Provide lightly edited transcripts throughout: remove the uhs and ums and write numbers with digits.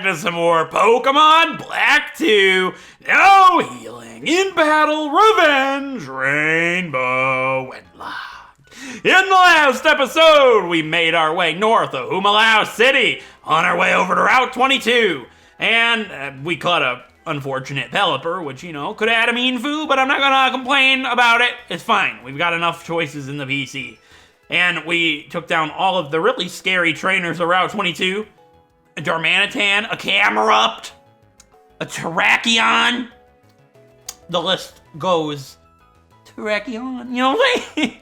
to some more Pokemon Black 2. No healing in battle, revenge, Rainbow Wedlocke. In the last episode, we made our way north of Humalao City on our way over to Route 22. And we caught a unfortunate Pelipper, which, you know, could have had a mean foo, but I'm not gonna complain about it. It's fine. We've got enough choices in the PC. And we took down all of the really scary trainers of Route 22. A Darmanitan, a Camerupt, a Terrakion. The list goes. Terrakion, you know what I'm saying?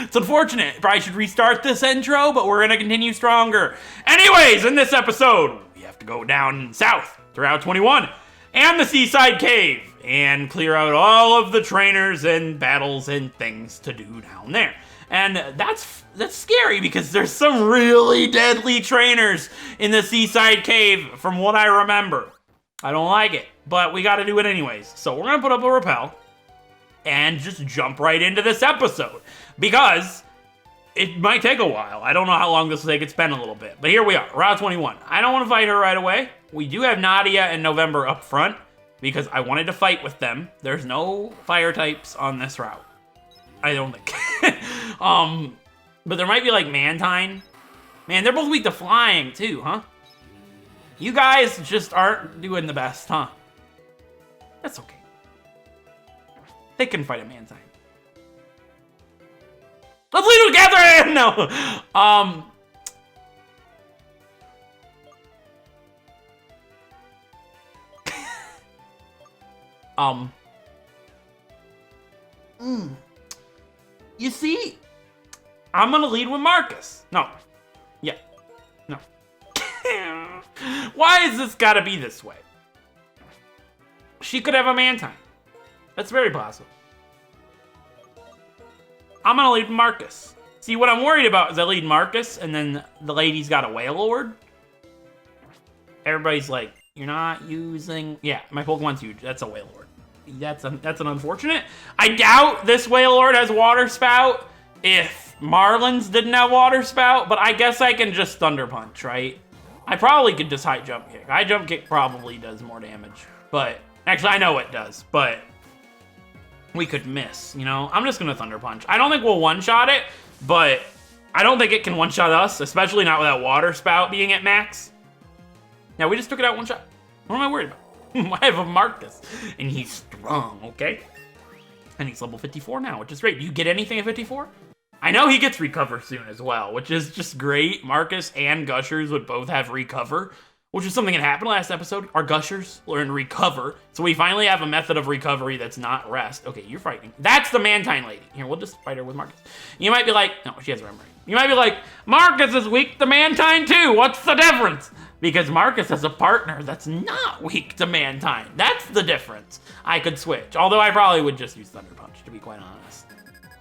It's unfortunate. Probably should restart this intro, but we're gonna continue stronger. Anyways, in this episode, we have to go down south to Route 21 and the Seaside Cave and clear out all of the trainers and battles and things to do down there. And that's scary because there's some really deadly trainers in the Seaside Cave from what I remember. I don't like it, but we gotta do it anyways. So we're gonna put up a rappel and just jump right into this episode because it might take a while. I don't know how long this will take. It's been a little bit, but here we are, Route 21. I don't want to fight her right away. We do have Nadia and November up front because I wanted to fight with them. There's no fire types on this route. I don't think. But there might be like Mantine. Man, they're both weak to flying too, huh? You guys just aren't doing the best, huh? That's okay. They can fight a Mantine. Let's lead together! No. You see, I'm gonna lead with Marcus. No. Yeah. No. Why is this gotta be this way? She could have a Mantine. That's very possible. I'm gonna lead Marcus. See, what I'm worried about is I lead Marcus and then the lady's got a Wailord. Everybody's like, you're not using... Yeah, my Pokemon's huge. That's a Wailord. That's an unfortunate. I doubt this Wailord has Water Spout if Marlin's didn't have Water Spout, but I guess I can just Thunder Punch, right? I probably could just High Jump Kick. High Jump Kick probably does more damage, but... Actually, I know it does, but... We could miss, you know? I'm just gonna Thunder Punch. I don't think we'll one-shot it, but I don't think it can one-shot us, especially not with that Water Spout being at max. Now, we just took it out one shot. What am I worried about? I have a Marcus, and he's strong, okay? And he's level 54 now, which is great. Do you get anything at 54? I know he gets Recover soon as well, which is just great. Marcus and Gushers would both have Recover, which is something that happened last episode. Our Gushers learned Recover, so we finally have a method of recovery that's not rest. Okay, you're fighting. That's the Mantine lady. Here, we'll just fight her with Marcus. You might be like, no, she has Remoraid. You might be like, Marcus is weak to Mantine too. What's the difference? Because Marcus has a partner that's not weak to Mantine. That's the difference. I could switch. Although I probably would just use Thunder Punch, to be quite honest.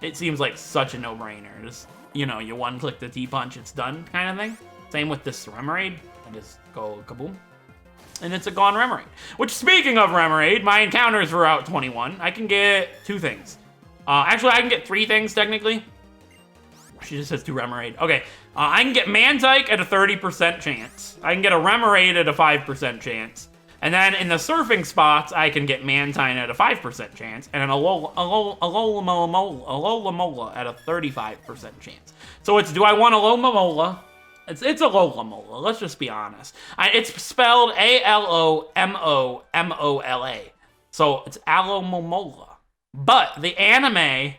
It seems like such a no-brainer. Just, you know, you one-click the T-Punch, it's done kind of thing. Same with this Remoraid. I just go kaboom. And it's a gone Remoraid. Which, speaking of Remoraid, my encounters for Route 21, I can get 2 things. Actually, I can get 3 things, technically. She just has 2 Remoraid. Okay, I can get Mantike at a 30% chance. I can get a Remoraid at a 5% chance. And then in the surfing spots, I can get Mantine at a 5% chance. And an Alola Mola at a 35% chance. So it's, do I want Alola Mola? It's Alola Mola, let's just be honest. It's spelled A-L-O-M-O-M-O-L-A. So it's Alomomola. But the anime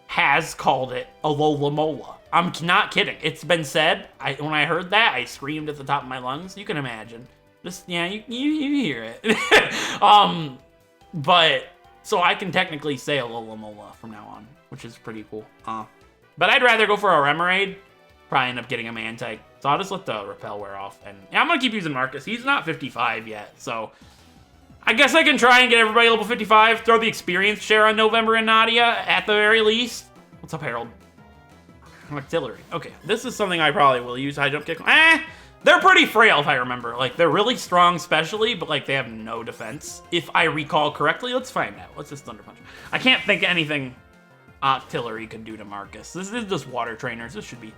has called it Alola Mola. I'm not kidding. It's been said. When I heard that, I screamed at the top of my lungs. You can imagine. Just, yeah, you hear it. But, so I can technically say Alola Mola from now on, which is pretty cool. But I'd rather go for a Remoraid. Probably end up getting a Mantike. So I'll just let the Repel wear off. And yeah, I'm going to keep using Marcus. He's not 55 yet, so... I guess I can try and get everybody level 55, throw the experience share on November and Nadia, at the very least. What's up, Harold? Artillery. Okay, this is something I probably will use. High Jump Kick. They're pretty frail, if I remember. Like, they're really strong specially, but, like, they have no defense. If I recall correctly, let's find out. Let's just Thunder Punch. I can't think of anything Artillery could do to Marcus. This is just water trainers. This should be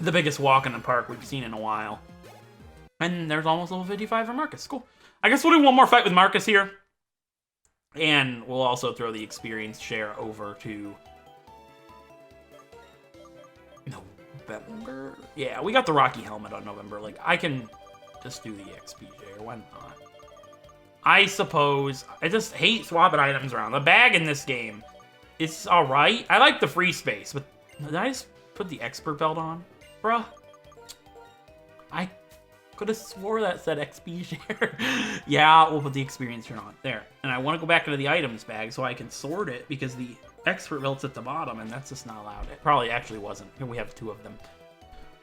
the biggest walk in the park we've seen in a while. And there's almost level 55 for Marcus. Cool. I guess we'll do one more fight with Marcus here. And we'll also throw the experience share over to November. Yeah, we got the Rocky Helmet on November. Like, I can just do the XP share. Why not? I suppose. I just hate swapping items around. The bag in this game is alright. I like the free space, but did I just put the expert belt on? Bruh. I could have swore that said XP share. Yeah, we'll put the experience share on. There. And I want to go back into the items bag so I can sort it because the expert belt's at the bottom and that's just not allowed. It probably actually wasn't. We have 2 of them.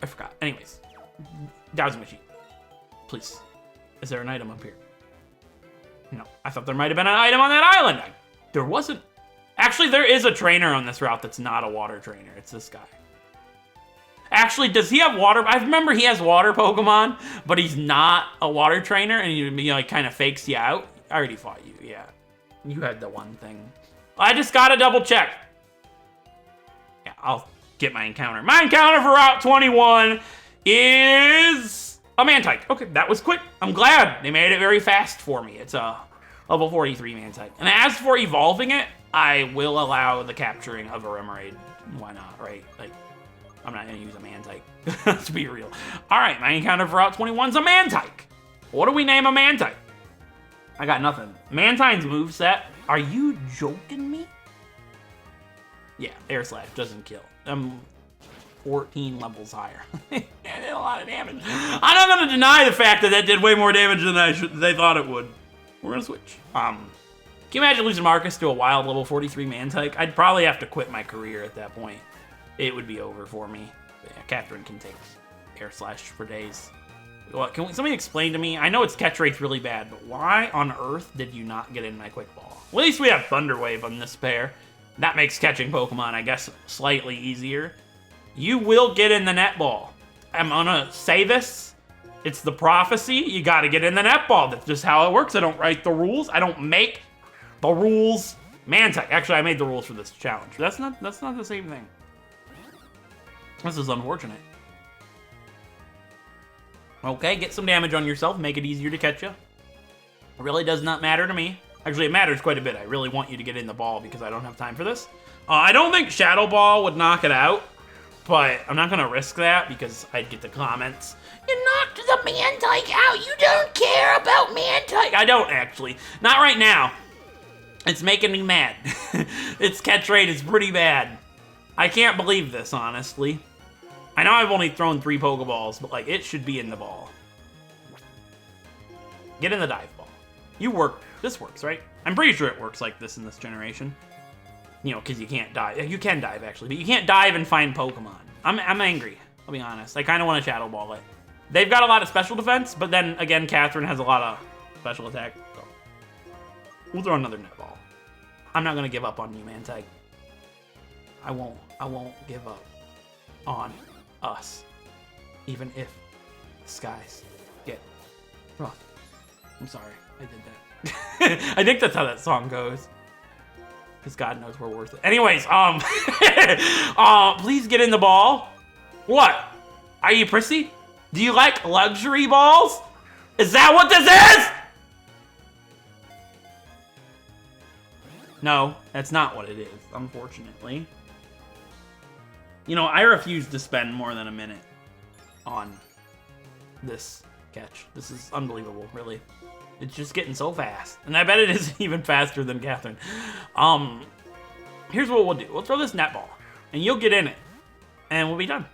I forgot. Anyways. Dowsing machine. Please. Is there an item up here? No. I thought there might have been an item on that island. There wasn't. Actually, there is a trainer on this route that's not a water trainer. It's this guy. Actually, does he have water? I remember he has water Pokemon, but he's not a water trainer, and he like kind of fakes you out. I already fought you, yeah. You had the one thing. I just gotta double check. Yeah, I'll get my encounter. My encounter for Route 21 is a Mantike. Okay, that was quick. I'm glad they made it very fast for me. It's a level 43 Mantike. And as for evolving it, I will allow the capturing of a Remoraid. Why not, right? Like, I'm not gonna use a Mantike. Let's be real. All right, my encounter for Route 21 is a Mantike. What do we name a Mantike? I got nothing. Mantine's moveset. Are you joking me? Yeah, Air Slash doesn't kill. I'm 14 levels higher. It did a lot of damage. I'm not gonna deny the fact that that did way more damage than they thought it would. We're gonna switch. Can you imagine losing Marcus to a wild level 43 Mantike? I'd probably have to quit my career at that point. It would be over for me. But yeah, Catherine can take Air Slash for days. What, can somebody explain to me? I know its catch rate's really bad, but why on earth did you not get in my Quick Ball? Well, at least we have Thunder Wave on this pair. That makes catching Pokemon, I guess, slightly easier. You will get in the net ball. I'm gonna say this. It's the prophecy. You gotta get in the net ball. That's just how it works. I don't write the rules. I don't make the rules. Mantike. Actually, I made the rules for this challenge. That's not the same thing. This is unfortunate. Okay, get some damage on yourself. Make it easier to catch you. It really does not matter to me. Actually, it matters quite a bit. I really want you to get in the ball because I don't have time for this. I don't think Shadow Ball would knock it out, but I'm not going to risk that because I'd get the comments. You knocked the Mantike out. You don't care about Mantike. I don't, actually. Not right now. It's making me mad. Its catch rate is pretty bad. I can't believe this, honestly. I know I've only thrown 3 Pokeballs, but, like, it should be in the ball. Get in the dive ball. You work. This works, right? I'm pretty sure it works like this in this generation. You know, because you can't dive. You can dive, actually, but you can't dive and find Pokemon. I'm angry, I'll be honest. I kind of want to Shadow Ball it. They've got a lot of special defense, but then, again, Catherine has a lot of special attack. So we'll throw another net ball. I'm not going to give up on you, Mantike. I won't give up on us, even if the skies get rough. I'm sorry, I did that. I think that's how that song goes. Because God knows we're worth it. Anyways, please get in the ball. What? Are you prissy? Do you like luxury balls? Is that what this is? No, that's not what it is, unfortunately. You know, I refuse to spend more than a minute on this catch. This is unbelievable, really. It's just getting so fast. And I bet it is even faster than Catherine. Here's what we'll do. We'll throw this net ball, and you'll get in it, and we'll be done.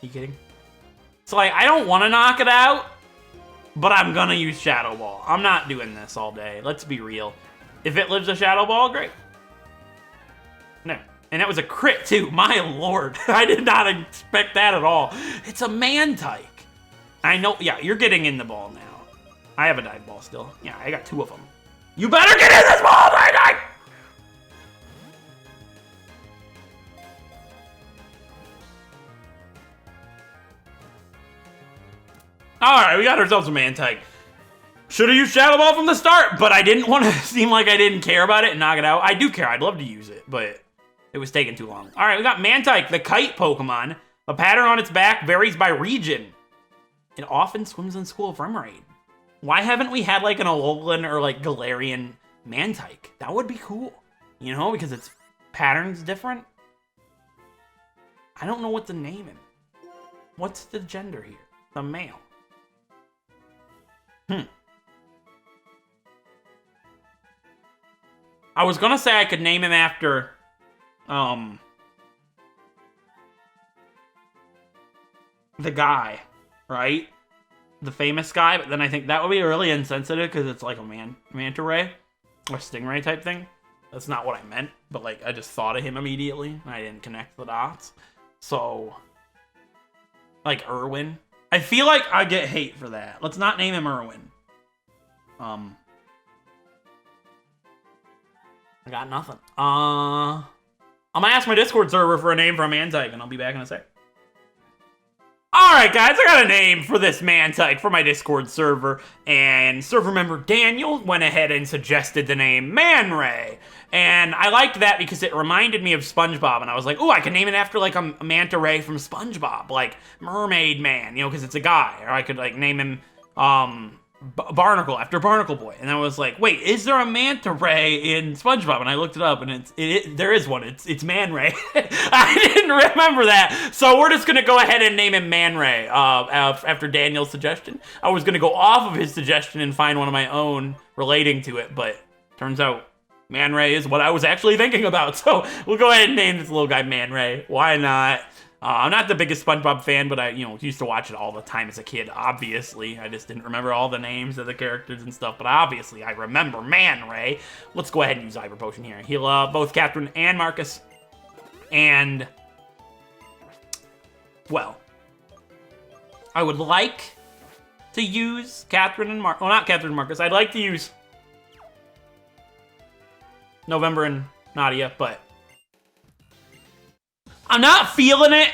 You kidding? So, like, I don't want to knock it out, but I'm gonna use Shadow Ball. I'm not doing this all day. Let's be real. If it lives a Shadow Ball, great. No. And that was a crit, too. My lord. I did not expect that at all. It's a Mantike. I know. Yeah, you're getting in the ball now. I have a dive ball still. Yeah, I got 2 of them. You better get in this ball, Mantike! Alright, we got ourselves a Mantike. Should have used Shadow Ball from the start, but I didn't want to seem like I didn't care about it and knock it out. I do care. I'd love to use it, but It was taking too long. All right, we got Mantike, the kite Pokemon. The pattern on its back varies by region. It often swims in School of Remoraid. Why haven't we had like an Alolan or like Galarian Mantike? That would be cool. You know, because its pattern's different. I don't know what to name him. What's the gender here? The male. I was gonna say I could name him after, the guy, right? The famous guy, but then I think that would be really insensitive because it's like a manta ray or stingray type thing. That's not what I meant, but like I just thought of him immediately and I didn't connect the dots. So, like Irwin. I feel like I get hate for that. Let's not name him Irwin. I got nothing. I'm gonna ask my Discord server for a name for a Mantike, and I'll be back in a sec. Alright guys, I got a name for this Mantike for my Discord server, and server member Daniel went ahead and suggested the name Man Ray. And I liked that because it reminded me of SpongeBob, and I was like, ooh, I can name it after like a manta ray from SpongeBob, like Mermaid Man, you know, because it's a guy. Or I could like name him Barnacle after Barnacle Boy. And I was like, wait, is there a manta ray in SpongeBob? And I looked it up, and there is one. It's Man Ray. I didn't remember that, so we're just gonna go ahead and name him Man Ray after Daniel's suggestion. I was gonna go off of his suggestion and find one of my own relating to it, but turns out Man Ray is what I was actually thinking about. So we'll go ahead and name this little guy Man Ray. Why not? I'm not the biggest SpongeBob fan, but I, used to watch it all the time as a kid, obviously. I just didn't remember all the names of the characters and stuff, but obviously I remember Man Ray. Let's go ahead and use Hyper Potion here. Heal both Catherine and Marcus. And, well, I would like to use Catherine and Marcus. Well, not Catherine and Marcus. I'd like to use November and Nadia, but I'm not feeling it.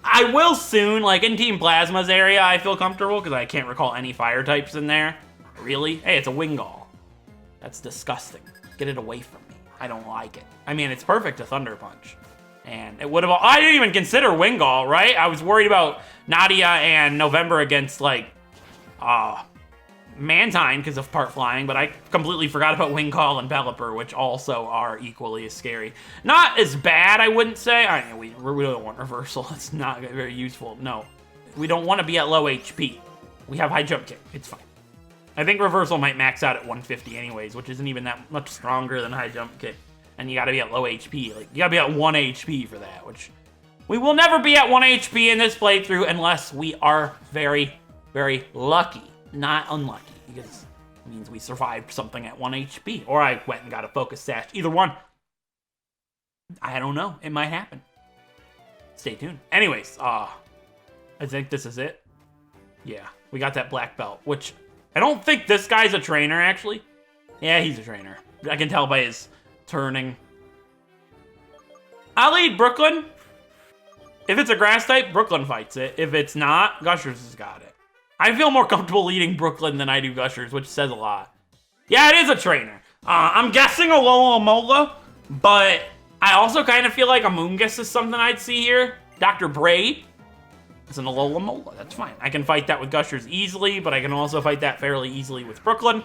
I will soon, like in Team Plasma's area, I feel comfortable because I can't recall any fire types in there. Really? Hey, it's a Wingull. That's disgusting. Get it away from me. I don't like it. I mean, it's perfect to Thunder Punch. And it would have, I didn't even consider Wingull, right? I was worried about Nadia and November against like, Mantine because of part flying, but I completely forgot about Wingull and Pelipper, which also are equally as scary. Not as bad, I wouldn't say. I mean, we don't want reversal. It's not very useful. No, we don't want to be at low HP. We have high jump kick. It's fine. I think reversal might max out at 150 anyways, which isn't even that much stronger than high jump kick. And you got to be at low HP. Like you got to be at 1 HP for that, which we will never be at 1 HP in this playthrough unless we are very, very lucky. Not unlucky, because it means we survived something at 1 HP. Or I went and got a focus sash. Either one. I don't know. It might happen. Stay tuned. Anyways, I think this is it. Yeah, we got that black belt, which I don't think this guy's a trainer, actually. Yeah, he's a trainer. I can tell by his turning. I'll lead Brooklyn. If it's a grass type, Brooklyn fights it. If it's not, Gushers has got it. I feel more comfortable leading Brooklyn than I do Gushers, which says a lot. Yeah, it is a trainer. I'm guessing a Alola, but I also kind of feel like a Moongus is something I'd see here. Dr. Braid is an Alola. That's fine. I can fight that with Gushers easily, but I can also fight that fairly easily with Brooklyn.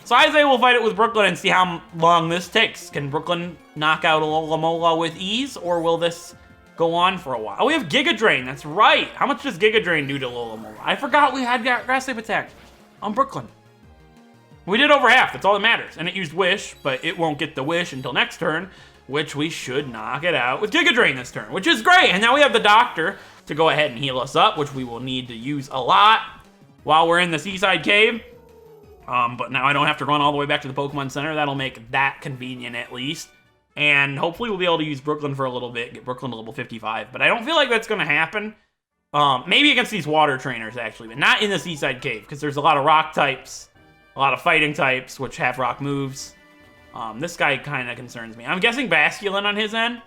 So I say we'll fight it with Brooklyn and see how long this takes. Can Brooklyn knock out Alola with ease, or will this go on for a while? Oh, we have Giga Drain. That's right. How much does Giga Drain do to Alola? I forgot we had Grass Type attack on Brooklyn. We did over half. That's all that matters. And it used Wish, but it won't get the Wish until next turn, which we should knock it out with Giga Drain this turn, which is great. And now we have the Doctor to go ahead and heal us up, which we will need to use a lot while we're in the Seaside Cave. But now I don't have to run all the way back to the Pokemon Center. That'll make that convenient at least. And hopefully we'll be able to use Brooklyn for a little bit, get Brooklyn to level 55. But I don't feel like that's going to happen. Maybe against these water trainers, actually, but not in the Seaside Cave, because there's a lot of rock types, a lot of fighting types, which have rock moves. This guy kind of concerns me. I'm guessing Basculin on his end.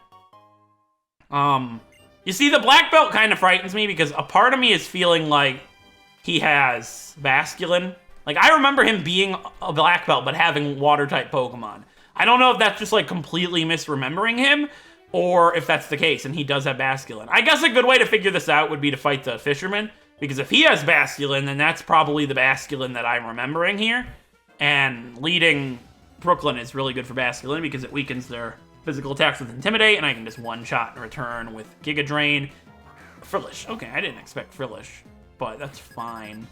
You see, the black belt kind of frightens me, because a part of me is feeling like he has Basculin. Like, I remember him being a black belt, but having water-type Pokemon. I don't know if that's just, like, completely misremembering him, or if that's the case, and he does have Basculin. I guess a good way to figure this out would be to fight the Fisherman, because if he has Basculin, then that's probably the Basculin that I'm remembering here. And leading Brooklyn is really good for Basculin because it weakens their physical attacks with Intimidate, and I can just one-shot in return with Giga Drain. Frillish. Okay, I didn't expect Frillish, but that's fine.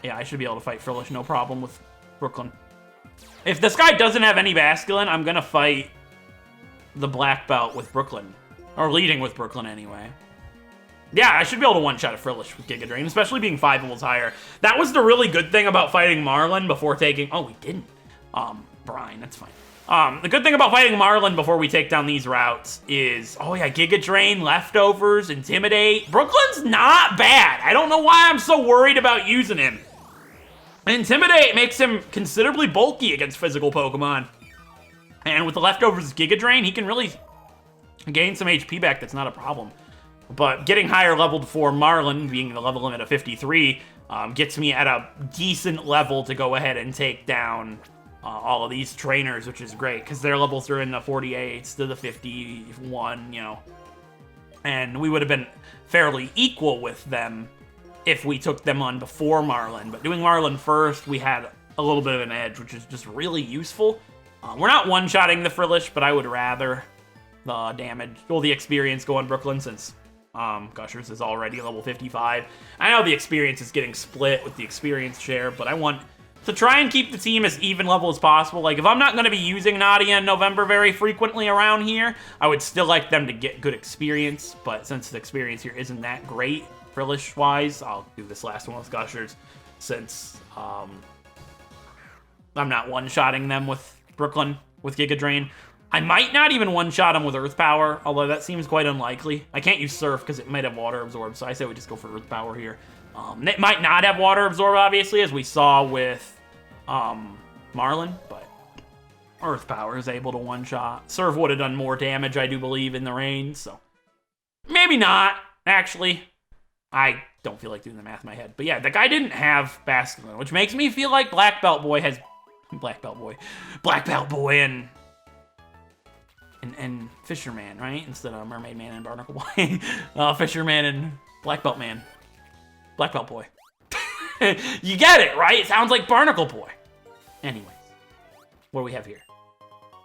Yeah, I should be able to fight Frillish, no problem with Brooklyn. If this guy doesn't have any Basculin, I'm gonna fight the black belt with Brooklyn. Or leading with Brooklyn anyway. Yeah, I should be able to one-shot a Frillish with Giga Drain, especially being 5 levels higher. That was the really good thing about fighting Marlin before taking... Oh, we didn't. Brine, that's fine. The good thing about fighting Marlin before we take down these routes is... Oh yeah, Giga Drain, Leftovers, Intimidate. Brooklyn's not bad. I don't know why I'm so worried about using him. Intimidate makes him considerably bulky against physical Pokemon. And with the Leftovers Giga Drain, he can really gain some HP back. That's not a problem. But getting higher leveled for Marlin, being the level limit of 53, gets me at a decent level to go ahead and take down all of these trainers, which is great, because their levels are in the 48s to the 51, you know. And we would have been fairly equal with them if we took them on before Marlin. But doing Marlin first, we had a little bit of an edge, which is just really useful. We're not one-shotting the Frillish, but I would rather the damage, well, the experience go on Brooklyn, since Gushers is already level 55. I know the experience is getting split with the experience share, but I want to try and keep the team as even level as possible. Like, if I'm not going to be using Nadia in November very frequently around here, I would still like them to get good experience, but since the experience here isn't that great, Frillish-wise, I'll do this last one with Gushers, since I'm not one-shotting them with Brooklyn with Giga Drain. I might not even one-shot him with Earth Power, although that seems quite unlikely. I can't use Surf because it might have Water Absorb, so I say we just go for Earth Power here. It might not have Water Absorb, obviously, as we saw with Marlin, but Earth Power is able to one-shot. Surf would have done more damage, I do believe, in the rain, so maybe not, actually. I don't feel like doing the math in my head. But yeah, the guy didn't have Basculin, which makes me feel like Black Belt Boy and Fisherman, right? Instead of Mermaid Man and Barnacle Boy. Fisherman and Black Belt Man. Black Belt Boy. You get it, right? It sounds like Barnacle Boy. Anyways, what do we have here?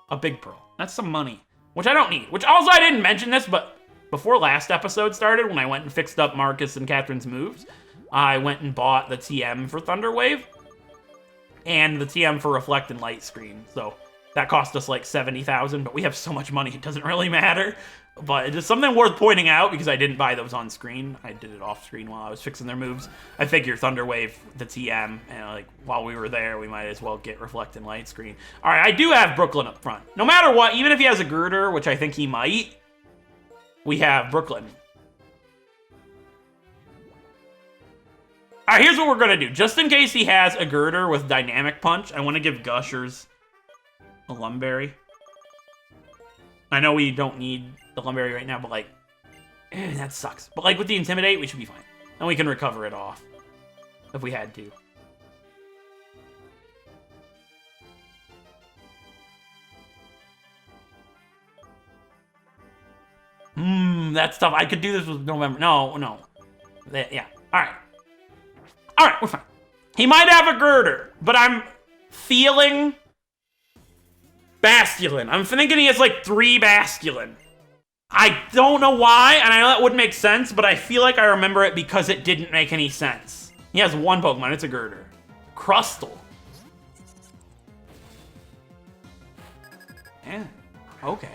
A Big Pearl. That's some money, which I don't need. Which also, I didn't mention this, but before last episode started, when I went and fixed up Marcus and Catherine's moves, I went and bought the TM for Thunder Wave and the TM for Reflect and Light Screen. So that cost us like 70,000, but we have so much money, it doesn't really matter. But it's just something worth pointing out because I didn't buy those on screen. I did it off screen while I was fixing their moves. I figure Thunder Wave, the TM, and like while we were there, we might as well get Reflect and Light Screen. All right, I do have Brooklyn up front. No matter what, even if he has a Girder, which I think he might, we have Brooklyn. All right, here's what we're gonna do. Just in case he has a Girder with Dynamic Punch, I want to give Gushers a Lumberry. I know we don't need the Lumberry right now, but like, that sucks. But like with the Intimidate, we should be fine. And we can recover it off if we had to. That's tough. I could do this with November. No. Yeah. All right, we're fine. He might have a Girder, but I'm feeling Basculin. I'm thinking he has like 3 Basculin. I don't know why, and I know that wouldn't make sense, but I feel like I remember it because it didn't make any sense. He has 1 Pokemon. It's a Girder. Crustle. Yeah. Okay.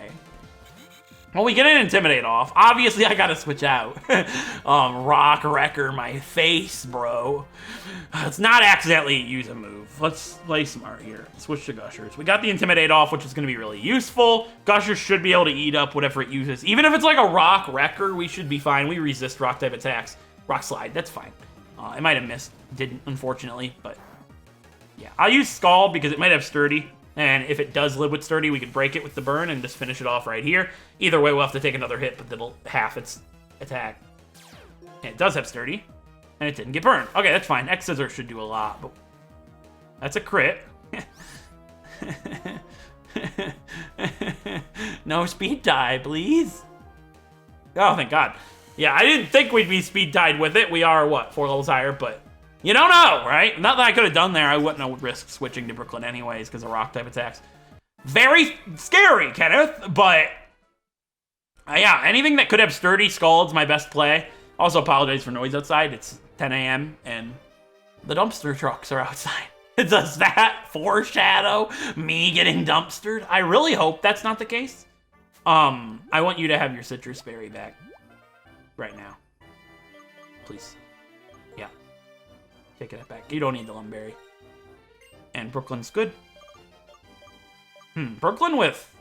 Well, we get an Intimidate off. Obviously, I gotta switch out. Rock Wrecker my face, bro. Let's not accidentally use a move. Let's play smart here. Switch to Gushers. We got the Intimidate off, which is gonna be really useful. Gushers should be able to eat up whatever it uses. Even if it's like a Rock Wrecker, we should be fine. We resist Rock-type attacks. Rock Slide, that's fine. I might have missed. Didn't, unfortunately, but yeah. I'll use Scald because it might have Sturdy. And if it does live with Sturdy, we could break it with the burn and just finish it off right here. Either way, we'll have to take another hit, but that'll half its attack. And it does have Sturdy, and it didn't get burned. Okay, that's fine. X-Scissor should do a lot, but that's a crit. No speed tie, please. Oh, thank God. Yeah, I didn't think we'd be speed tied with it. We are, what, 4 levels higher, but you don't know, right? Not that I could have done there. I wouldn't have risked switching to Brooklyn anyways because of rock type attacks. Very scary, Kenneth, but yeah, anything that could have sturdy Scald's my best play. Also apologize for noise outside. It's 10 a.m. and the dumpster trucks are outside. Does that foreshadow me getting dumpstered? I really hope that's not the case. I want you to have your citrus berry back right now. Please. Yeah. Take it back. You don't need the lumberry. And Brooklyn's good. Brooklyn with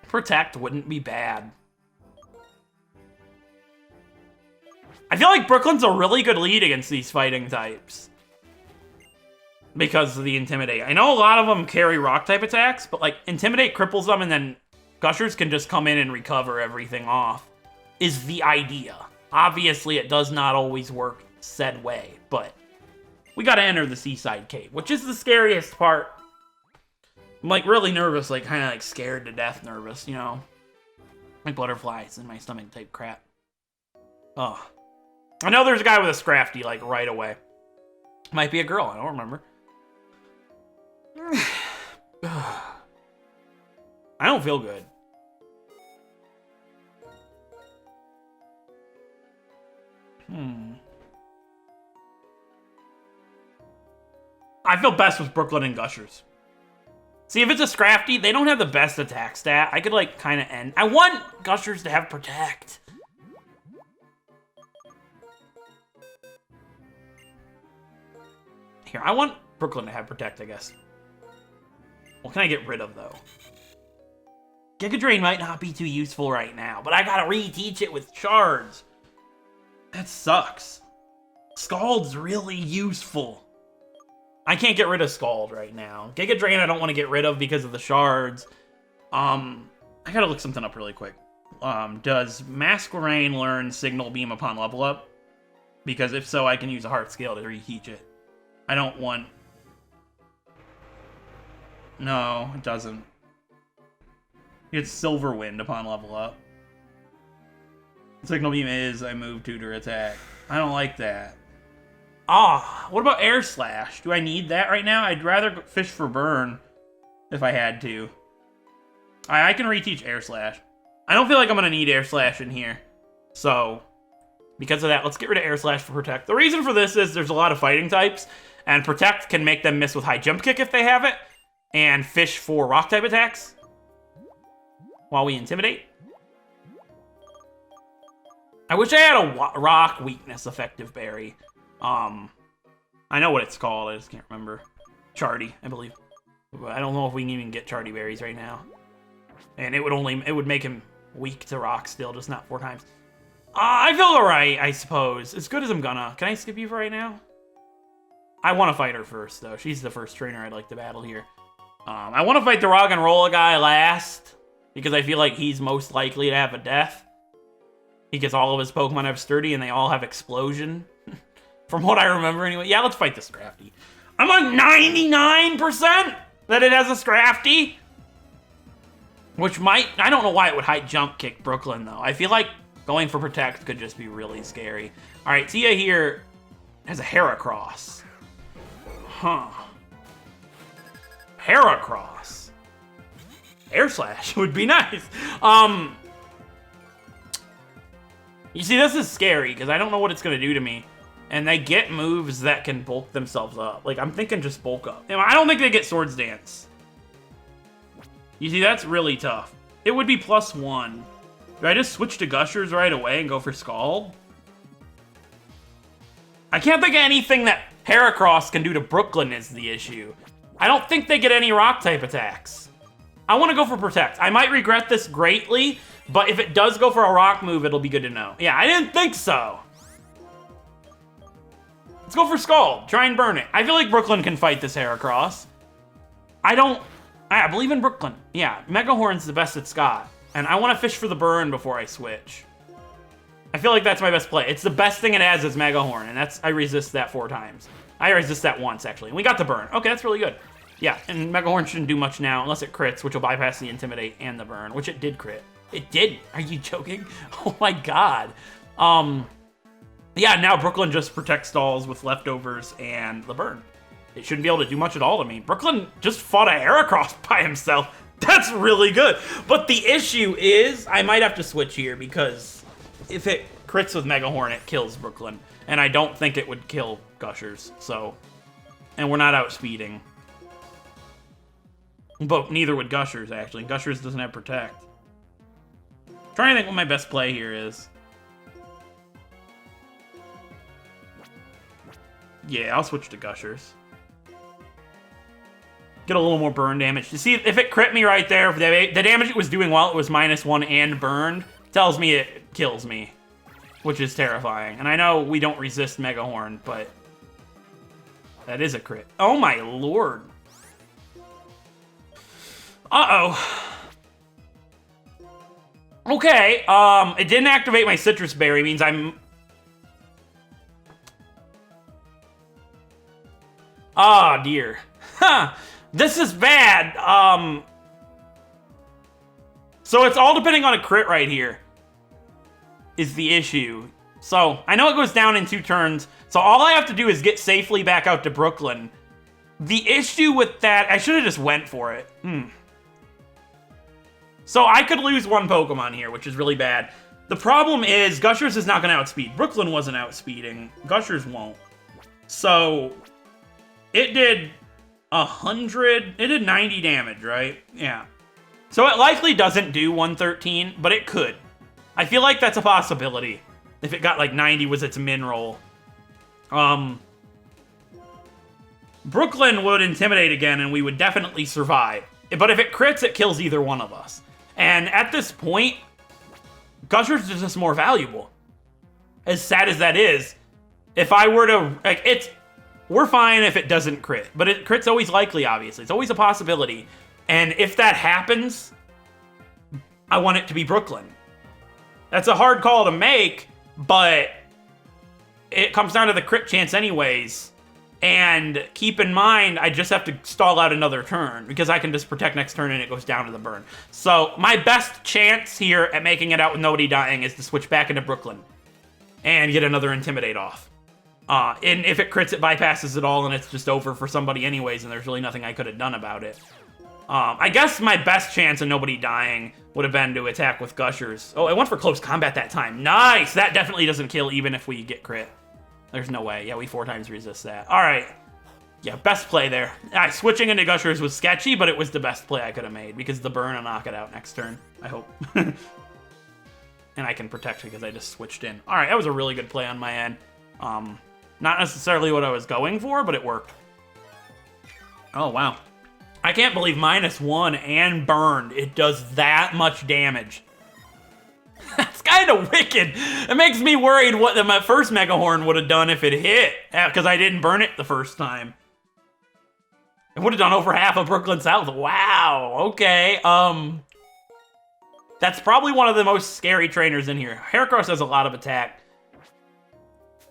Protect wouldn't be bad. I feel like Brooklyn's a really good lead against these fighting types. Because of the Intimidate. I know a lot of them carry rock type attacks, but like Intimidate cripples them and then Gushers can just come in and recover everything off. Is the idea. Obviously it does not always work said way, but we gotta enter the Seaside Cave, which is the scariest part. I'm like really nervous, like kind of like scared to death nervous, you know? Like butterflies in my stomach type crap. Oh. I know there's a guy with a Scrafty, like, right away. Might be a girl, I don't remember. I don't feel good. I feel best with Brooklyn and Gushers. See, if it's a Scrafty, they don't have the best attack stat. I could, like, kind of end. I want Gushers to have Protect. Here, I want Brooklyn to have Protect, I guess. What can I get rid of, though? Giga Drain might not be too useful right now, but I gotta reteach it with shards. That sucks. Scald's really useful. I can't get rid of Scald right now. Giga Drain I don't want to get rid of because of the shards. I gotta look something up really quick. Does Masquerain learn Signal Beam upon level up? Because if so, I can use a Heart Scale to reteach it. I don't want... No, it doesn't. It's Silver Wind upon level up. Signal Beam is I move tutor attack. I don't like that. What about Air Slash? Do I need that right now? I'd rather fish for burn if I had to. I can reteach Air Slash. I don't feel like I'm going to need Air Slash in here. So, because of that, let's get rid of Air Slash for Protect. The reason for this is there's a lot of fighting types, and Protect can make them miss with High Jump Kick if they have it, and fish for rock type attacks while we Intimidate. I wish I had a rock weakness effective berry. I know what it's called, I just can't remember. Chardy, I believe. But I don't know if we can even get Chardy berries right now. And it would make him weak to rock still, just not 4 times. I feel alright, I suppose. As good as I'm gonna. Can I skip you for right now? I want to fight her first, though. She's the first trainer I'd like to battle here. I want to fight the Rock and Rolla guy last, because I feel like he's most likely to have a death. He gets all of his Pokemon have Sturdy, and they all have Explosion. From what I remember, anyway. Yeah, let's fight the Scrafty. I'm on 99% that it has a Scrafty. Which might... I don't know why it would high jump kick Brooklyn, though. I feel like going for Protect could just be really scary. Alright, Tia here has a Heracross. Huh. Heracross. Air Slash would be nice. You see, this is scary, because I don't know what it's going to do to me. And they get moves that can bulk themselves up. Like, I'm thinking just bulk up. I don't think they get Swords Dance. You see, that's really tough. It would be +1. Do I just switch to Gushers right away and go for Scald? I can't think of anything that Heracross can do to Brooklyn is the issue. I don't think they get any rock-type attacks. I want to go for Protect. I might regret this greatly, but if it does go for a rock move, it'll be good to know. Yeah, I didn't think so. Let's go for Scald. Try and burn it. I feel like Brooklyn can fight this Heracross. I believe in Brooklyn. Yeah, Mega Horn's the best it's got. And I want to fish for the burn before I switch. I feel like that's my best play. It's the best thing it has is Mega Horn, and I resist that 4 times. I resist that once, actually. And we got the burn. Okay, that's really good. Yeah, and Mega Horn shouldn't do much now unless it crits, which will bypass the Intimidate and the Burn, which it did crit. It did. Are you joking? Oh my god. Yeah, now Brooklyn just protects stalls with leftovers and the Burn. It shouldn't be able to do much at all to me. Brooklyn just fought a Heracross by himself. That's really good. But the issue is, I might have to switch here because if it crits with Mega Horn, it kills Brooklyn. And I don't think it would kill Gushers, so... And we're not outspeeding. But neither would Gushers, actually. Gushers doesn't have Protect. I'm trying to think what my best play here is. Yeah, I'll switch to Gushers. Get a little more burn damage. You see, if it crit me right there, the damage it was doing while it was -1 and burned, tells me it kills me. Which is terrifying. And I know we don't resist Mega Horn, but... That is a crit. Oh my lord. Uh-oh. Okay, it didn't activate my Citrus Berry, means I'm... Oh, dear. Huh. This is bad. So it's all depending on a crit right here. Is the issue. So, I know it goes down in 2 turns, so all I have to do is get safely back out to Brooklyn. The issue with that... I should have just went for it. So I could lose 1 Pokemon here, which is really bad. The problem is, Gushers is not going to outspeed. Brooklyn wasn't outspeeding. Gushers won't. So, it did 100... It did 90 damage, right? Yeah. So it likely doesn't do 113, but it could. I feel like that's a possibility. If it got like 90 was its min roll. Brooklyn would Intimidate again, and we would definitely survive. But if it crits, it kills either one of us. And at this point, Gushers is just more valuable. As sad as that is, if I were to... like, we're fine if it doesn't crit. But crit's always likely, obviously. It's always a possibility. And if that happens, I want it to be Brooklyn. That's a hard call to make, but it comes down to the crit chance anyways. And keep in mind, I just have to stall out another turn, because I can just protect next turn and it goes down to the burn. So my best chance here at making it out with nobody dying is to switch back into Brooklyn and get another Intimidate off. And if it crits, it bypasses it all and it's just over for somebody anyways, and there's really nothing I could have done about it. I guess my best chance of nobody dying would have been to attack with Gushers. Oh, I went for close combat that time. Nice! That definitely doesn't kill even if we get crit. There's no way. Yeah, we 4 times resist that. All right. Yeah, best play there. Switching into Gushers was sketchy, but it was the best play I could have made because the burn will knock it out next turn, I hope. And I can protect because I just switched in. All right, that was a really good play on my end. Not necessarily what I was going for, but it worked. Oh, wow. I can't believe -1 and burned. It does that much damage. That's kind of wicked. It makes me worried what my first Mega Horn would have done if it hit, because I didn't burn it the first time. It would have done over half of Brooklyn's health. Wow, okay. That's probably one of the most scary trainers in here. Heracross has a lot of attack.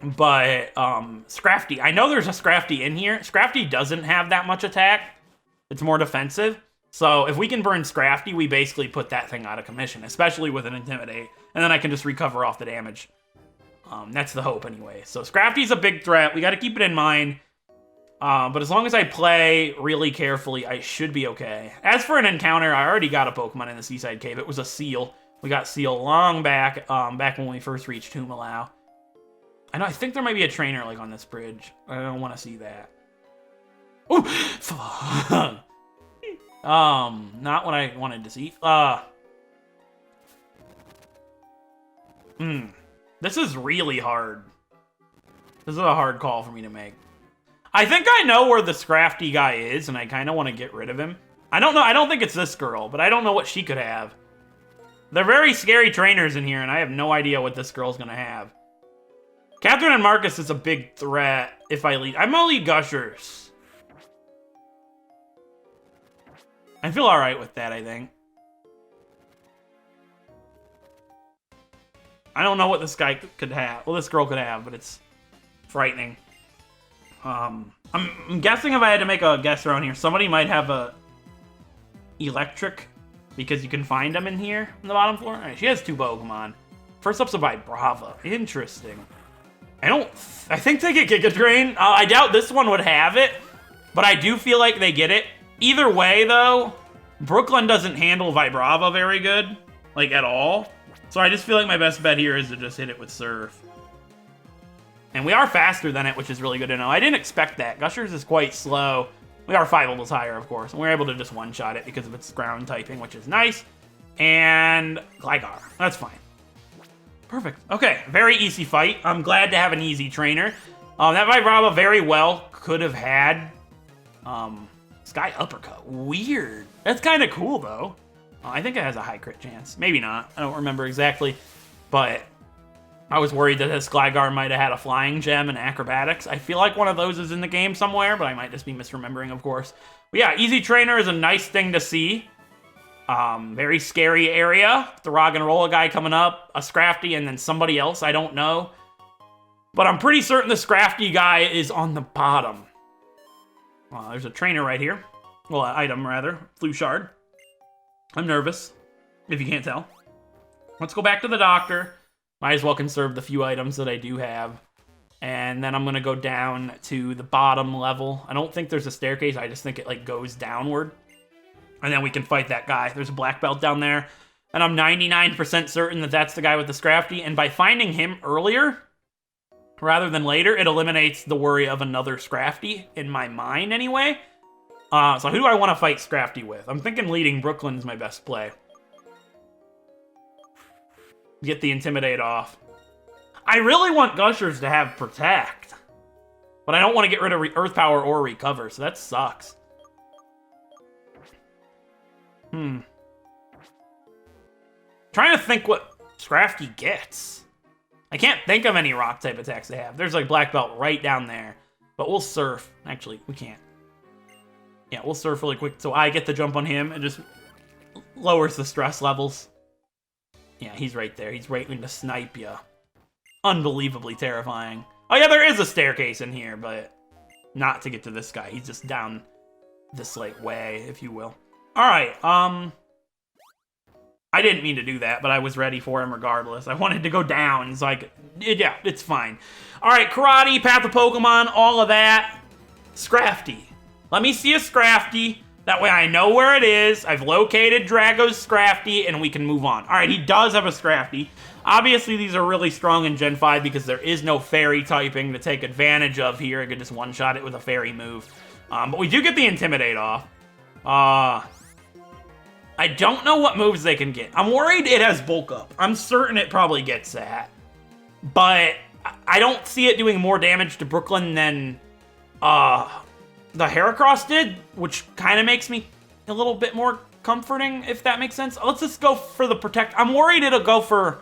But, Scrafty. I know there's a Scrafty in here. Scrafty doesn't have that much attack. It's more defensive. So if we can burn Scrafty, we basically put that thing out of commission, especially with an Intimidate. And then I can just recover off the damage. That's the hope anyway. So Scrafty's a big threat. We got to keep it in mind. But as long as I play really carefully, I should be okay. As for an encounter, I already got a Pokemon in the Seaside Cave. It was a Seal. We got Seal long back, back when we first reached Humalau. I think there might be a trainer like on this bridge. I don't want to see that. Ooh! Fuck. Not what I wanted to see. This is really hard. This is a hard call for me to make. I think I know where the Scrafty guy is, and I kind of want to get rid of him. I don't know. I don't think it's this girl, but I don't know what she could have. They're very scary trainers in here, and I have no idea what this girl's going to have. Catherine and Marcus is a big threat if I lead. I'm going to lead Gushers. I feel alright with that, I think. I don't know what this guy could have. Well, this girl could have, but it's frightening. I'm guessing if I had to make a guess around here, somebody might have a electric, because you can find them in here on the bottom floor. All right, she has 2 Pokemon. First up's a Vibrava. Interesting. I think they get Giga Drain. I doubt this one would have it, but I do feel like they get it. Either way, though, Brooklyn doesn't handle Vibrava very good, like, at all. So I just feel like my best bet here is to just hit it with Surf. And we are faster than it, which is really good to know. I didn't expect that. Gushers is quite slow. We are 5 levels higher, of course, and we're able to just one-shot it because of its ground typing, which is nice. And Gligar. That's fine. Perfect. Okay, very easy fight. I'm glad to have an easy trainer. That Vibrava very well could have had Sky Uppercut. Weird. That's kind of cool, though. I think it has a high crit chance. Maybe not. I don't remember exactly. But I was worried that this Gligar might have had a Flying Gem and Acrobatics. I feel like one of those is in the game somewhere, but I might just be misremembering, of course. But yeah, easy trainer is a nice thing to see. Very scary area. The Roggenrola guy coming up, a Scrafty, and then somebody else, I don't know. But I'm pretty certain the Scrafty guy is on the bottom. There's a trainer right here. Well, an item, rather. Flu Shard. I'm nervous, if you can't tell. Let's go back to the doctor. Might as well conserve the few items that I do have. And then I'm going to go down to the bottom level. I don't think there's a staircase. I just think it, like, goes downward. And then we can fight that guy. There's a black belt down there. And I'm 99% certain that that's the guy with the Scrafty. And by finding him earlier, rather than later, it eliminates the worry of another Scrafty, in my mind anyway. So who do I want to fight Scrafty with? I'm thinking leading Brooklyn's my best play. Get the Intimidate off. I really want Gushers to have Protect. But I don't want to get rid of Earth Power or Recover, so that sucks. Trying to think what Scrafty gets. I can't think of any Rock-type attacks they have. There's like Black Belt right down there. But we'll Surf. Actually, we can't. Yeah, we'll Surf really quick so I get the jump on him. It just lowers the stress levels. Yeah, he's right there. He's waiting to snipe ya. Unbelievably terrifying. Oh yeah, there is a staircase in here, but not to get to this guy. He's just down this, like, way, if you will. Alright, I didn't mean to do that, but I was ready for him regardless. I wanted to go down, so I could, yeah, it's fine. Alright, Karate, Path of Pokemon, all of that. Scrafty. Let me see a Scrafty. That way I know where it is. I've located Drago's Scrafty, and we can move on. Alright, he does have a Scrafty. Obviously, these are really strong in Gen 5 because there is no Fairy typing to take advantage of here. I could just one-shot it with a Fairy move. But we do get the Intimidate off. I don't know what moves they can get. I'm worried it has Bulk Up. I'm certain it probably gets that. But I don't see it doing more damage to Brooklyn than the Heracross did, which kind of makes me a little bit more comforting, if that makes sense. Let's just go for the Protect. I'm worried it'll go for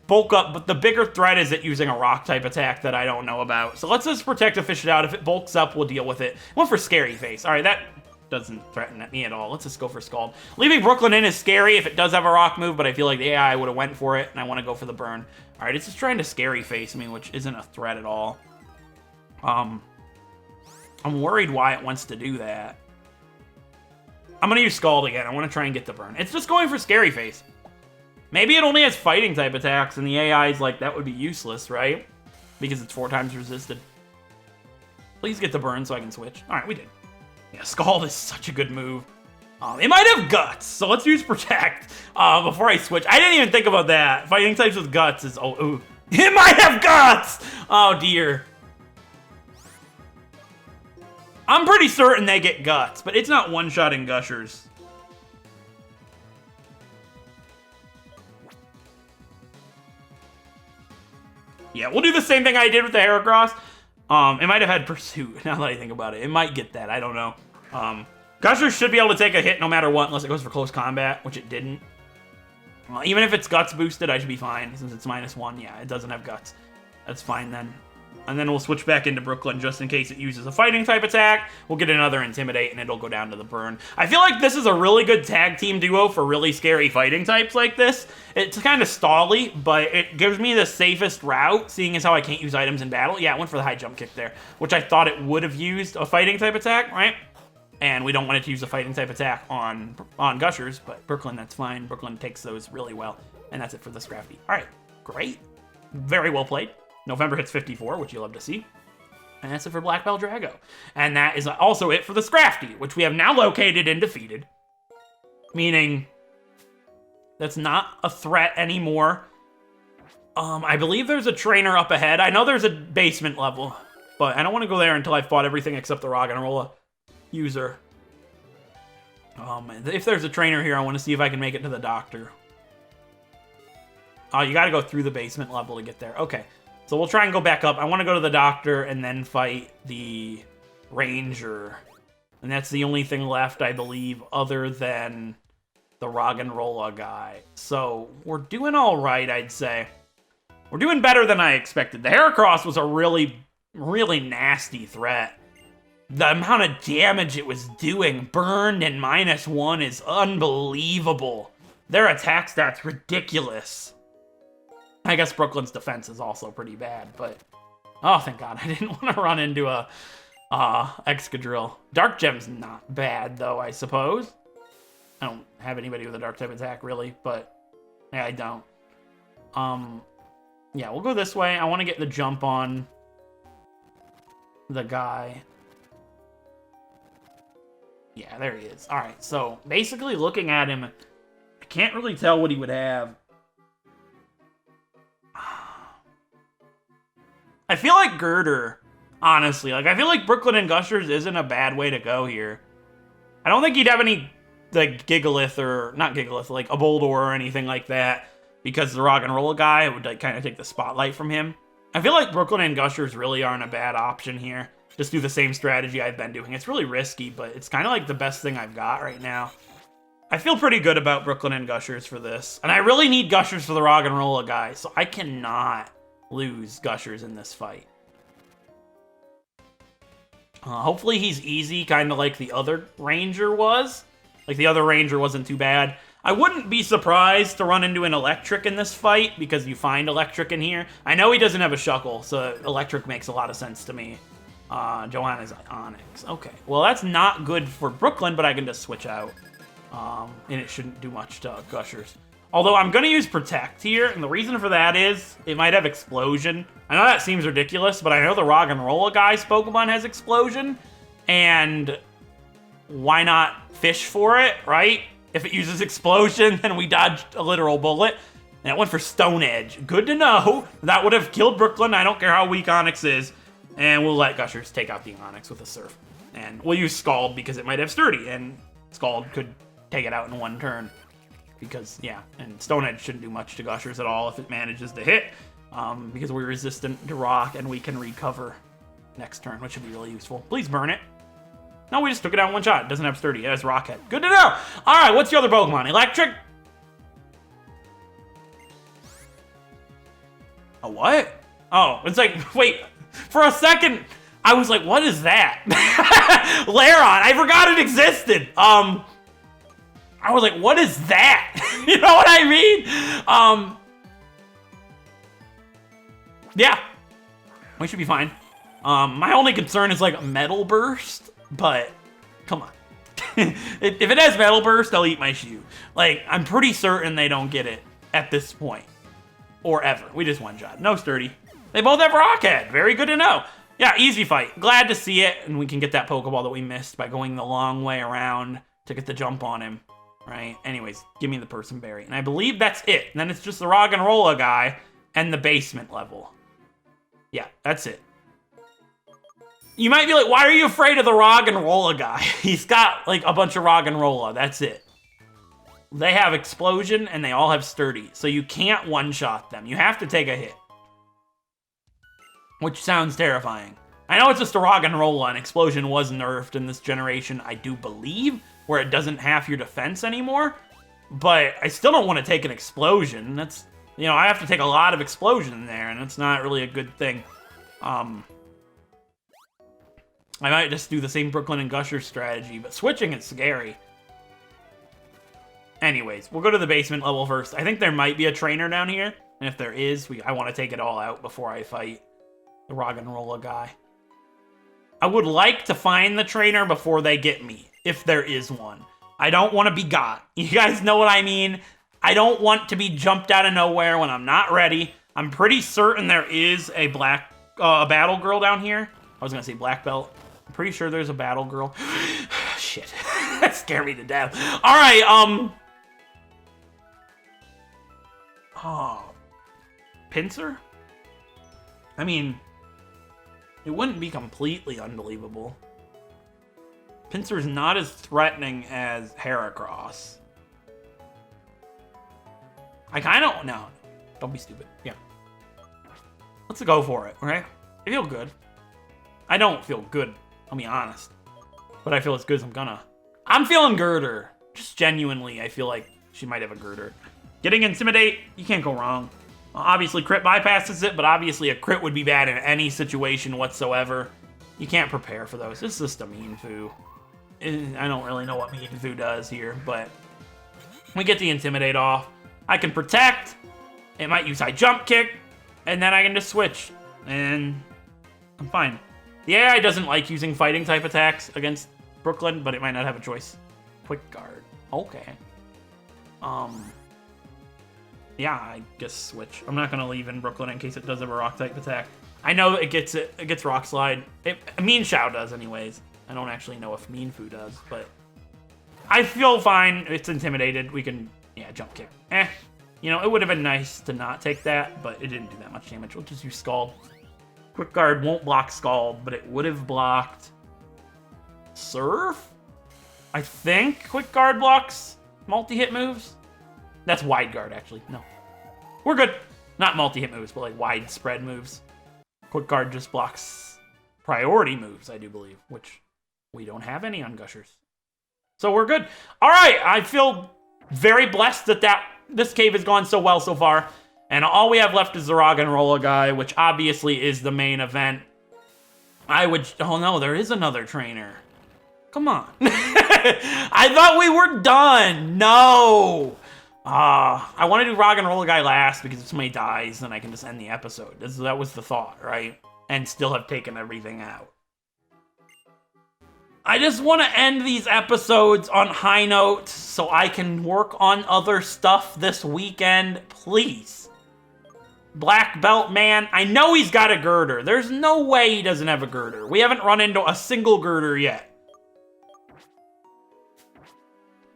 Bulk Up, but the bigger threat is it using a Rock-type attack that I don't know about. So let's just Protect to fish it out. If it bulks up, we'll deal with it. Went for Scary Face. All right, that doesn't threaten me at all. Let's just go for Scald. Leaving Brooklyn in is scary if it does have a Rock move, but I feel like the AI would have went for it, and I want to go for the Burn. All right, it's just trying to Scary Face me, which isn't a threat at all. I'm worried why it wants to do that. I'm going to use Scald again. I want to try and get the Burn. It's just going for Scary Face. Maybe it only has fighting type attacks, and the AI is like, that would be useless, right? Because it's 4 times resisted. Please get the Burn so I can switch. All right, we did. Yeah, Scald is such a good move. It might have Guts, so let's use Protect before I switch. I didn't even think about that. Fighting types with Guts is... Oh, ooh. It might have Guts! Oh, dear. I'm pretty certain they get Guts, but it's not one-shotting Gushers. Yeah, we'll do the same thing I did with the Heracross. It might have had Pursuit, now that I think about it. It might get that, I don't know. Gushers should be able to take a hit no matter what, unless it goes for close combat, which it didn't. Even if it's Guts boosted, I should be fine, since it's -1. Yeah, it doesn't have Guts. That's fine then. And then we'll switch back into Brooklyn just in case it uses a fighting type attack. We'll get another Intimidate and it'll go down to the burn. I feel like this is a really good tag team duo for really scary fighting types like this. It's kind of stally, but it gives me the safest route, seeing as how I can't use items in battle. Yeah, it went for the high jump kick there, which I thought it would have used a fighting type attack, right? And we don't want it to use a fighting type attack on Gushers, but Brooklyn, that's fine. Brooklyn takes those really well. And that's it for the Scrafty. All right, great. Very well played. November hits 54, which you love to see. And that's it for Black Bell Drago. And that is also it for the Scrafty, which we have now located and defeated. Meaning that's not a threat anymore. I believe there's a trainer up ahead. I know there's a basement level, but I don't want to go there until I've fought everything except the Roggenrola user. If there's a trainer here, I want to see if I can make it to the doctor. Oh, you got to go through the basement level to get there. Okay. So we'll try and go back up. I want to go to the doctor and then fight the ranger. And that's the only thing left, I believe, other than the Roggenrola guy. So we're doing all right, I'd say. We're doing better than I expected. The Heracross was a really, really nasty threat. The amount of damage it was doing, burned and -1, is unbelievable. Their attack stat's ridiculous. I guess Brooklyn's defense is also pretty bad, but... Oh, thank God. I didn't want to run into a Excadrill. Dark Gem's not bad, though, I suppose. I don't have anybody with a Dark type attack, really, but... Yeah, I don't. Yeah, we'll go this way. I want to get the jump on the guy. Yeah, there he is. All right, so basically looking at him, I can't really tell what he would have. I feel like Girder, honestly. Like, I feel like Brooklyn and Gushers isn't a bad way to go here. I don't think he'd have any, like, Gigalith or... Not Gigalith, like a Boldor or anything like that. Because the Roggenrola guy would, like, kind of take the spotlight from him. I feel like Brooklyn and Gushers really aren't a bad option here. Just do the same strategy I've been doing. It's really risky, but it's kind of like the best thing I've got right now. I feel pretty good about Brooklyn and Gushers for this. And I really need Gushers for the Roggenrola guy, so I cannot lose Gushers in this fight. Hopefully he's easy, kind of like the other Ranger was. Like, the other Ranger wasn't too bad. I wouldn't be surprised to run into an Electric in this fight, because you find Electric in here. I know he doesn't have a Shuckle, so Electric makes a lot of sense to me. Johanna's Onyx. Okay, well, that's not good for Brooklyn, but I can just switch out. And it shouldn't do much to Gushers. Although I'm going to use Protect here, and the reason for that is it might have Explosion. I know that seems ridiculous, but I know the Roggenrola guy's Pokemon has Explosion, and why not fish for it, right? If it uses Explosion, then we dodged a literal bullet, and it went for Stone Edge. Good to know. That would have killed Brooklyn. I don't care how weak Onyx is, and we'll let Gushers take out the Onyx with a Surf. And we'll use Scald because it might have Sturdy, and Scald could take it out in one turn. Because, yeah, and Stone Edge shouldn't do much to Gushers at all if it manages to hit. Because we're resistant to Rock and we can recover next turn, which would be really useful. Please burn it. No, we just took it out in one shot. It doesn't have Sturdy. It has Rockhead. Good to know! Alright, what's your other Pokemon? Electric? A what? Oh, it's like, wait, for a second, I was like, what is that? Lairon, I forgot it existed. I was like, what is that? You know what I mean? Yeah, we should be fine. My only concern is like Metal Burst, but come on. If it has Metal Burst, I'll eat my shoe. Like, I'm pretty certain they don't get it at this point. Or ever. We just one-shot. No Sturdy. They both have Rockhead. Very good to know. Yeah, easy fight. Glad to see it, and we can get that Pokeball that we missed by going the long way around to get the jump on him. Right? Anyways, give me the Person Berry. And I believe that's it. And then it's just the Roggenrola guy and the basement level. Yeah, that's it. You might be like, why are you afraid of the Roggenrola guy? He's got, like, a bunch of Roggenrola. That's it. They have Explosion, and they all have Sturdy. So you can't one-shot them. You have to take a hit. Which sounds terrifying. I know it's just a Roggenrola, and Explosion was nerfed in this generation, I do believe, where it doesn't half your defense anymore. But I still don't want to take an Explosion. That's, you know, I have to take a lot of Explosion there, and it's not really a good thing. I might just do the same Brooklyn and Gusher strategy, but switching is scary. Anyways, we'll go to the basement level first. I think there might be a trainer down here, and if there is, I want to take it all out before I fight the Roggenrola guy. I would like to find the trainer before they get me, if there is one. I don't want to be got. You guys know what I mean? I don't want to be jumped out of nowhere when I'm not ready. I'm pretty certain there is a battle girl down here. I was gonna say black belt. I'm pretty sure there's a battle girl. Shit, that scared me to death. All right, Pinsir? I mean, it wouldn't be completely unbelievable. Pinsir's not as threatening as Heracross. I kind of... No. Don't be stupid. Yeah. Let's go for it, right? I feel good. I don't feel good, I'll be honest. But I feel as good as I'm gonna. I'm feeling Girder. Just genuinely, I feel like she might have a Girder. Getting Intimidate, you can't go wrong. Obviously, crit bypasses it, but obviously a crit would be bad in any situation whatsoever. You can't prepare for those. It's just a Mean Foo. I don't really know what Mean Foo does here, but we get the Intimidate off. I can Protect. It might use High Jump Kick, and then I can just switch, and I'm fine. The AI doesn't like using fighting type attacks against Brooklyn, but it might not have a choice. Quick Guard. Okay. Yeah, I guess switch. I'm not gonna leave in Brooklyn in case it does have a rock type attack. I know it gets Rock Slide. Mean Shao does anyways. I don't actually know if Mean Foo does, but I feel fine. It's intimidated. We can, yeah, Jump Kick. You know, it would have been nice to not take that, but it didn't do that much damage. We'll just use Scald. Quick Guard won't block Scald, but it would have blocked Surf? I think Quick Guard blocks multi-hit moves. That's Wide Guard, actually. No. We're good. Not multi-hit moves, but like widespread moves. Quick Guard just blocks priority moves, I do believe, which we don't have any on Gushers. So we're good. All right, I feel very blessed that this cave has gone so well so far. And all we have left is the Roggenrola guy, which obviously is the main event. Oh no, there is another trainer. Come on. I thought we were done. No. I want to do Roggenrola guy last because if somebody dies, then I can just end the episode. That was the thought, right? And still have taken everything out. I just want to end these episodes on high notes so I can work on other stuff this weekend. Please. Black Belt Man, I know he's got a Girder. There's no way he doesn't have a Girder. We haven't run into a single Girder yet.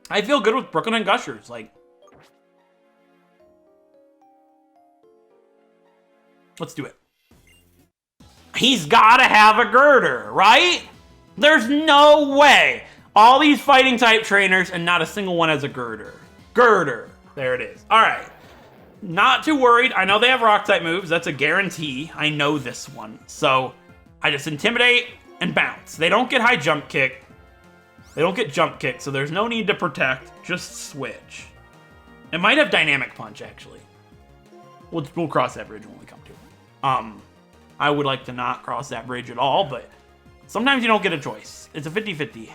I feel good with Brooklyn and Gushers. Like, let's do it. He's gotta have a Girder, right? There's no way. All these fighting type trainers and not a single one has a Girder. Girder. There it is. All right. Not too worried. I know they have rock type moves. That's a guarantee. I know this one. So I just Intimidate and bounce. They don't get High Jump Kick. They don't get Jump Kick, so there's no need to Protect. Just switch. It might have Dynamic Punch, actually. We'll cross that bridge when we come to it. I would like to not cross that bridge at all, but sometimes you don't get a choice. It's a 50-50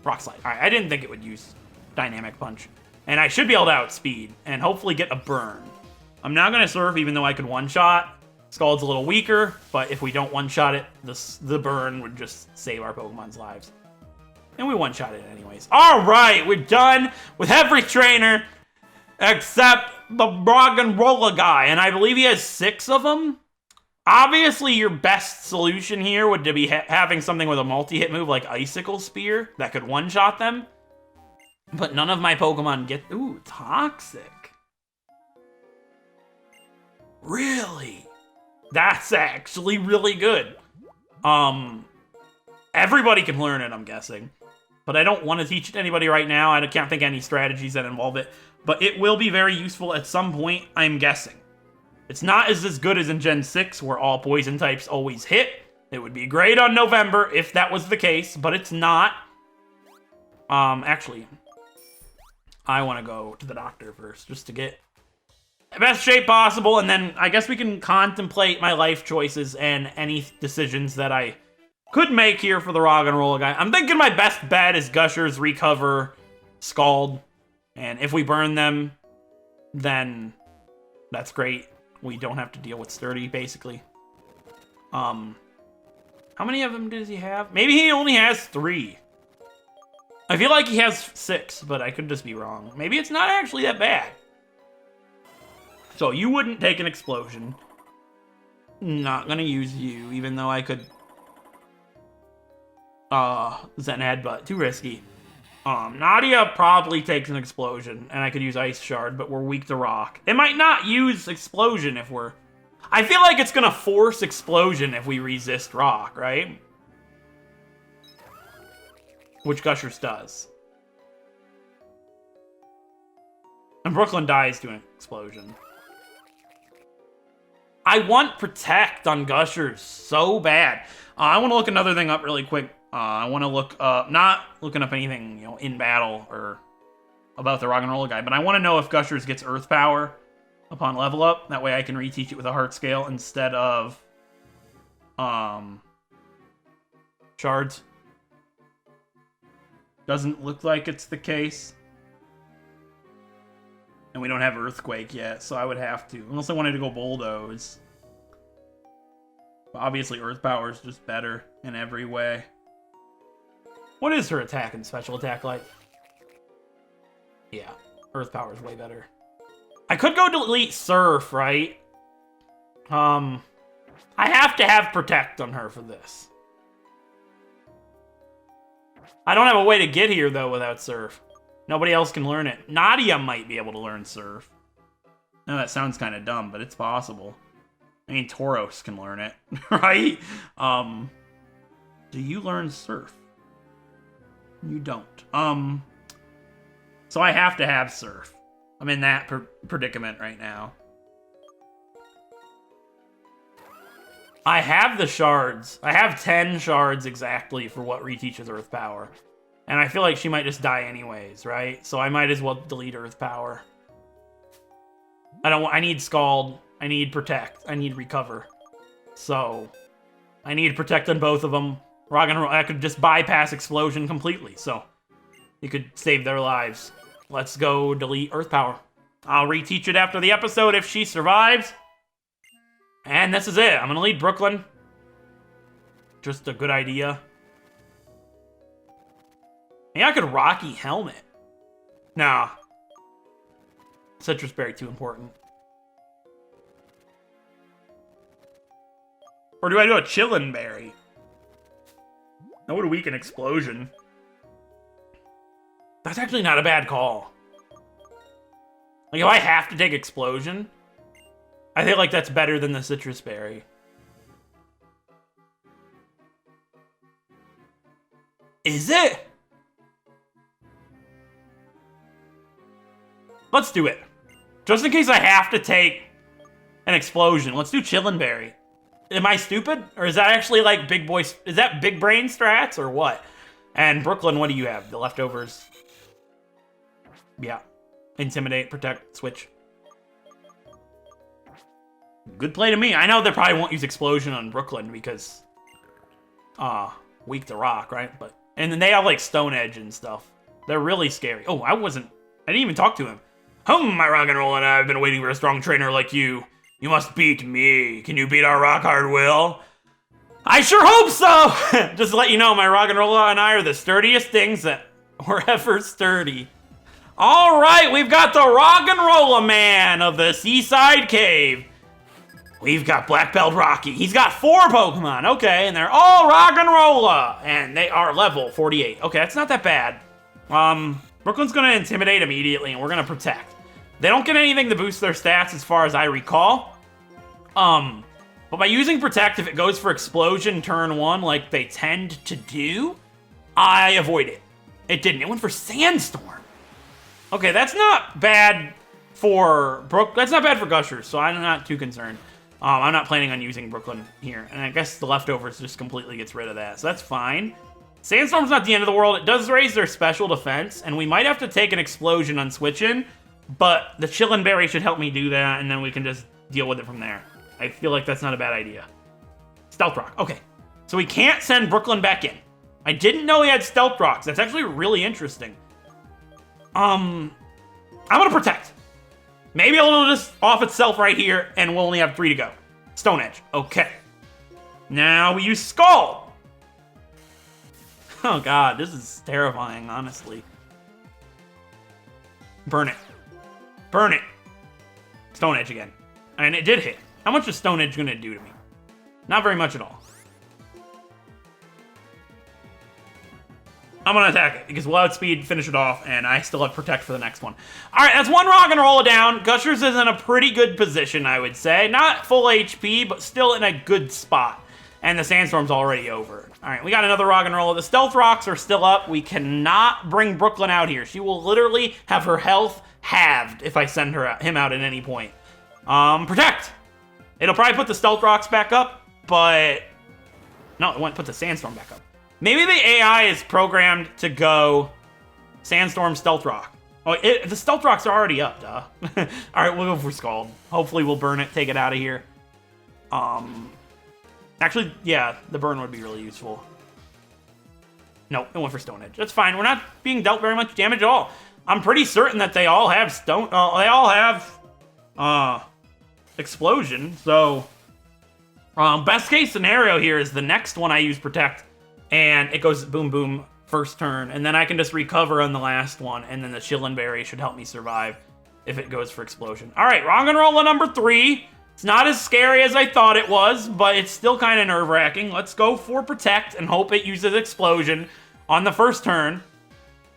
Rock Slide. All right, I didn't think it would use Dynamic Punch. And I should be able to outspeed and hopefully get a burn. I'm not going to Surf even though I could one-shot. Scald's a little weaker, but if we don't one-shot it, the burn would just save our Pokemon's lives. And we one-shot it anyways. All right, we're done with every trainer except the Roggenrola guy. And I believe he has 6 of them. Obviously, your best solution here would be having something with a multi-hit move like Icicle Spear that could one-shot them. But none of my Pokemon get... Ooh, Toxic. Really? That's actually really good. Everybody can learn it, I'm guessing. But I don't want to teach it to anybody right now. I can't think any strategies that involve it. But it will be very useful at some point, I'm guessing. It's not as good as in Gen 6, where all poison types always hit. It would be great on November if that was the case, but it's not. Actually, I want to go to the doctor first, just to get best shape possible, and then I guess we can contemplate my life choices and any decisions that I could make here for the Rock and Roll guy. I'm thinking my best bet is Gushers, Recover, Scald, and if we burn them, then that's great. We don't have to deal with Sturdy, basically. How many of them does he have? Maybe he only has 3. I feel like he has 6, but I could just be wrong. Maybe it's not actually that bad. So you wouldn't take an explosion. Not gonna use you, even though I could... Zen Headbutt. Too risky. Nadia probably takes an explosion, and I could use Ice Shard, but we're weak to Rock. It might not use explosion if we're... I feel like it's gonna force explosion if we resist Rock, right? Which Gushers does. And Brooklyn dies to an explosion. I want Protect on Gushers so bad. I want to look another thing up really quick. I want to look up, not looking up anything, you know, in battle or about the Rock and Roll guy, but I want to know if Gushers gets Earth Power upon level up. That way I can reteach it with a Heart Scale instead of Shards. Doesn't look like it's the case. And we don't have Earthquake yet, so I would have to. Unless I wanted to go Bulldoze. But obviously Earth Power is just better in every way. What is her attack and special attack like? Yeah, Earth Power is way better. I could go delete Surf, right? I have to have Protect on her for this. I don't have a way to get here, though, without Surf. Nobody else can learn it. Nadia might be able to learn Surf. Now, that sounds kind of dumb, but it's possible. I mean, Tauros can learn it, right? Do you learn Surf? You don't. So I have to have Surf. I'm in that predicament right now. I have the shards. I have 10 shards exactly for what reteaches Earth Power. And I feel like she might just die anyways, right? So I might as well delete Earth Power. I need Scald. I need Protect. I need Recover. So I need Protect on both of them. Rock and Roll, I could just bypass Explosion completely. So you could save their lives. Let's go delete Earth Power. I'll reteach it after the episode if she survives. And this is it. I'm going to lead Brooklyn. Just a good idea. Maybe I could Rocky Helmet. Nah. Citrus Berry too important. Or do I do a Chillin' Berry? That would weaken Explosion. That's actually not a bad call. Like, if I have to take Explosion, I feel like that's better than the Citrus Berry. Is it? Let's do it. Just in case I have to take an Explosion, let's do Chillin' Berry. Am I stupid? Or is that actually like big boy... Is that big brain strats or what? And Brooklyn, what do you have? The leftovers? Yeah. Intimidate, Protect, Switch. Good play to me. I know they probably won't use Explosion on Brooklyn because... weak to Rock, right? But and then they have like Stone Edge and stuff. They're really scary. Oh, I didn't even talk to him. My Rock and Roll and I have been waiting for a strong trainer like you. You must beat me. Can you beat our Rock Hard Will? I sure hope so! Just to let you know, my Rock and Roll and I are the sturdiest things that were ever sturdy. Alright, we've got the Rock and Roller Man of the Seaside Cave. We've got Black Belt Rocky. He's got 4 Pokemon. Okay, and they're all Rock and Roller. And they are level 48. Okay, that's not that bad. Brooklyn's gonna Intimidate immediately, and we're gonna Protect. They don't get anything to boost their stats as far as I recall. But by using Protect, if it goes for Explosion turn 1, like they tend to do, I avoid it. It didn't. It went for Sandstorm. Okay, that's not bad for That's not bad for Gushers, so I'm not too concerned. I'm not planning on using Brooklyn here, and I guess the leftovers just completely gets rid of that, so that's fine. Sandstorm's not the end of the world. It does raise their special defense, and we might have to take an Explosion on switch-in, But the Chillin' Berry should help me do that, and then we can just deal with it from there. I feel like that's not a bad idea. Stealth Rock. Okay. So we can't send Brooklyn back in. I didn't know he had Stealth Rocks. That's actually really interesting. I'm gonna Protect. Maybe it'll just off itself right here, and we'll only have 3 to go. Stone Edge. Okay. Now we use Scald. Oh god, this is terrifying, honestly. Burn it. Burn it. Stone Edge again. And it did hit. How much is Stone Edge gonna do to me? Not very much at all. I'm gonna attack it, because we'll outspeed, finish it off, and I still have Protect for the next one. Alright, that's one Rock and Roll down. Gushers is in a pretty good position, I would say. Not full HP, but still in a good spot. And the Sandstorm's already over. Alright, we got another Rock and Roll. The Stealth Rocks are still up. We cannot bring Brooklyn out here. She will literally have her health halved if I send him out at any point. Protect! It'll probably put the Stealth Rocks back up, but... No, it won't put the Sandstorm back up. Maybe the AI is programmed to go Sandstorm, Stealth Rock. Oh, the Stealth Rocks are already up, duh. Alright, we'll go for Scald. Hopefully we'll burn it, take it out of here. Actually, yeah, the burn would be really useful. No, it went for Stone Edge. That's fine. We're not being dealt very much damage at all. I'm pretty certain that they all have Explosion, so... best case scenario here is the next one I use Protect, and it goes boom boom first turn, and then I can just recover on the last one, and then the Chillin' Berry should help me survive if it goes for Explosion. Alright, Rock and Roll number 3. It's not as scary as I thought it was, but it's still kind of nerve-wracking. Let's go for Protect and hope it uses Explosion on the first turn.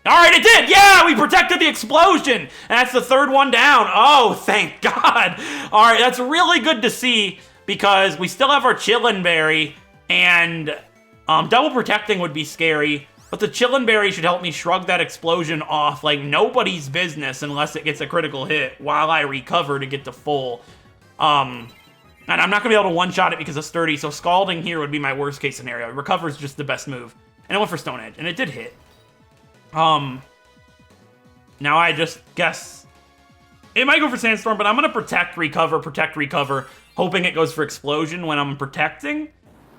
Alright, it did! Yeah, we protected the Explosion! And that's the third one down. Oh, thank God! Alright, that's really good to see, because we still have our Chillin' Berry, and double protecting would be scary, but the Chillin' Berry should help me shrug that Explosion off like nobody's business unless it gets a critical hit while I recover to get to full. And I'm not going to be able to one-shot it because of Sturdy, so Scalding here would be my worst-case scenario. Recover is just the best move. And it went for Stone Edge, and it did hit. Now I just guess... It might go for Sandstorm, but I'm going to protect, recover, hoping it goes for Explosion when I'm protecting.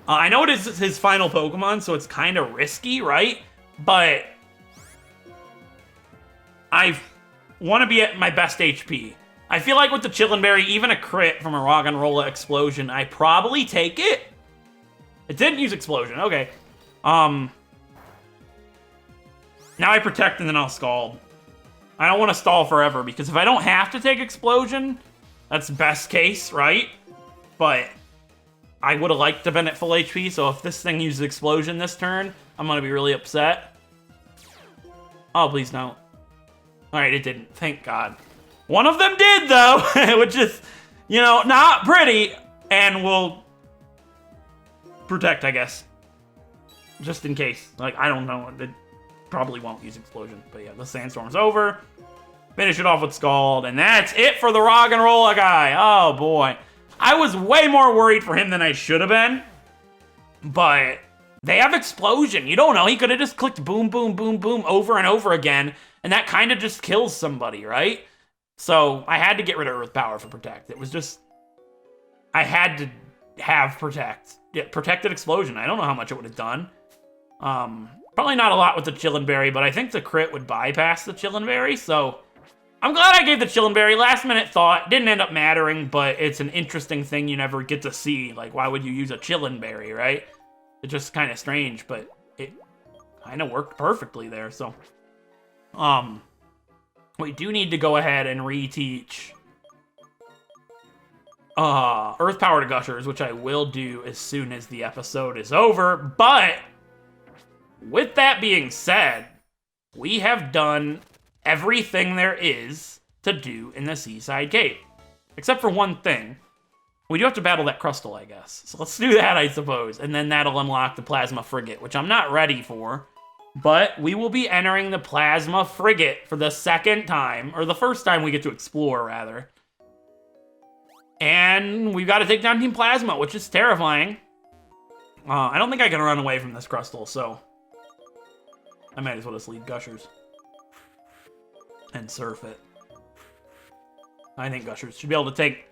I know it is his final Pokemon, so it's kind of risky, right? But I want to be at my best HP. I feel like with the Chillin' Berry, even a crit from a Roggenrola Explosion, I probably take it. It didn't use Explosion, okay. Now I protect and then I'll Scald. I don't want to stall forever, because if I don't have to take Explosion, that's best case, right? But I would have liked to have been at full HP, so if this thing uses Explosion this turn, I'm going to be really upset. Oh, please don't. Alright, it didn't. Thank God. One of them did, though, which is, you know, not pretty, and we'll protect, I guess. Just in case. Like, I don't know. It probably won't use Explosion, but yeah, the Sandstorm's over. Finish it off with Scald, and that's it for the Roggenrola guy. Oh, boy. I was way more worried for him than I should have been, but they have Explosion. You don't know. He could have just clicked boom, boom, boom, boom over and over again, and that kind of just kills somebody, right? So I had to get rid of Earth Power for Protect. It was just... I had to have Protect. Yeah, Protected Explosion. I don't know how much it would have done. Probably not a lot with the Chillin' Berry, but I think the crit would bypass the Chillin' Berry, so... I'm glad I gave the Chillin' Berry. Last minute thought. Didn't end up mattering, but it's an interesting thing you never get to see. Like, why would you use a Chillin' Berry, right? It's just kind of strange, but it kind of worked perfectly there, so... We do need to go ahead and reteach Earth Power to Gushers, which I will do as soon as the episode is over. But with that being said, we have done everything there is to do in the Seaside Cave. Except for one thing. We do have to battle that Crustle, I guess. So let's do that, I suppose. And then that'll unlock the Plasma Frigate, which I'm not ready for. But we will be entering the Plasma Frigate for the second time, or the first time we get to explore, rather. And we've got to take down Team Plasma, which is terrifying. I don't think I can run away from this Crustle, so I might as well just lead Gushers and surf it. I think Gushers should be able to take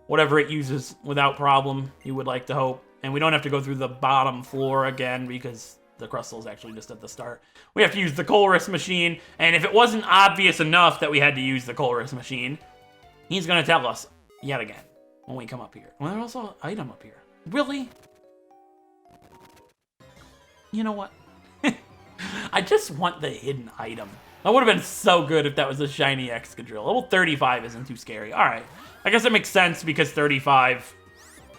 whatever it uses without problem, you would like to hope. And we don't have to go through the bottom floor again because the Crustle is actually just at the start. We have to use the Colress machine, and if it wasn't obvious enough that we had to use the Colress machine, he's going to tell us yet again when we come up here. Well, there's also an item up here. Really? You know what? I just want the hidden item. That would have been so good if that was a shiny Excadrill. Level 35 isn't too scary. All right. I guess it makes sense because 35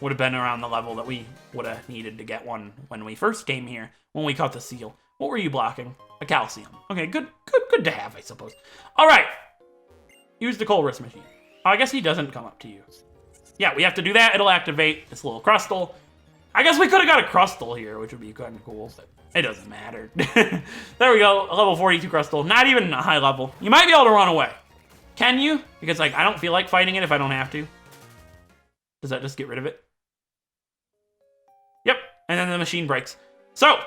would have been around the level that we would have needed to get one when we first came here, when we caught the seal. What were you blocking? A calcium. Okay, good to have, I suppose. All right. Use the Colress machine. Oh, I guess he doesn't come up to you. Yeah, we have to do that. It'll activate this little Crustle. I guess we could have got a Crustle here, which would be kind of cool, but it doesn't matter. There we go. A level 42 Crustle. Not even a high level. You might be able to run away. Can you? Because, like, I don't feel like fighting it if I don't have to. Does that just get rid of it? Yep. And then the machine breaks. So,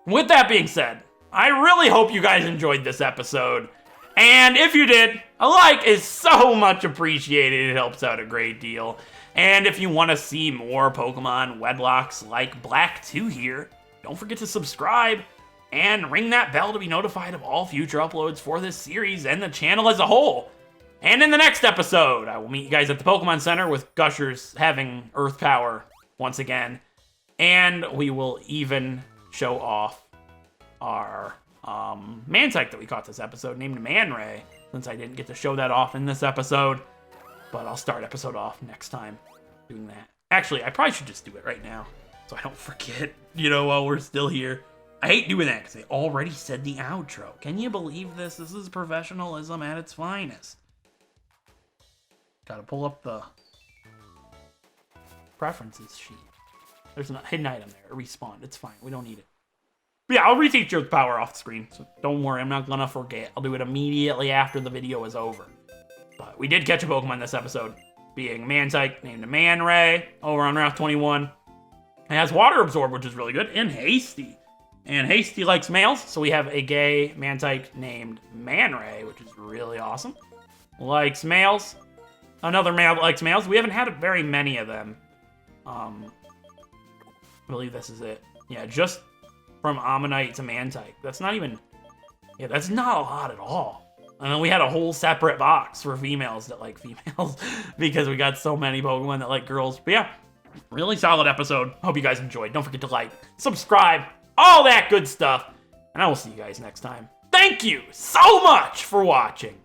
with that being said, I really hope you guys enjoyed this episode. And if you did, a like is so much appreciated. It helps out a great deal. And if you want to see more Pokemon Wedlocks like Black 2 here, don't forget to subscribe and ring that bell to be notified of all future uploads for this series and the channel as a whole. And in the next episode, I will meet you guys at the Pokemon Center with Gushers having Earth Power once again. And we will even show off our Mantike that we caught this episode, named Man Ray, since I didn't get to show that off in this episode. But I'll start episode off next time doing that. Actually, I probably should just do it right now so I don't forget, while we're still here. I hate doing that because they already said the outro. Can you believe this? This is professionalism at its finest. Gotta pull up the preferences sheet. There's a hidden item there. A respawn. It's fine. We don't need it. But yeah, I'll reteach your power off the screen. So don't worry. I'm not gonna forget. I'll do it immediately after the video is over. But we did catch a Pokemon this episode, being Mantike named Man Ray over on Route 21. It has Water Absorb, which is really good, and Hasty. And Hasty likes males, so we have a gay Mantike named Man Ray, which is really awesome. Likes males. Another male that likes males. We haven't had very many of them. I believe this is it. Yeah, just from Ammonite to Mantike. That's not even... Yeah, that's not a lot at all. And then we had a whole separate box for females that like females because we got so many Pokemon that like girls. But yeah, really solid episode. Hope you guys enjoyed. Don't forget to like, subscribe, all that good stuff. And I will see you guys next time. Thank you so much for watching.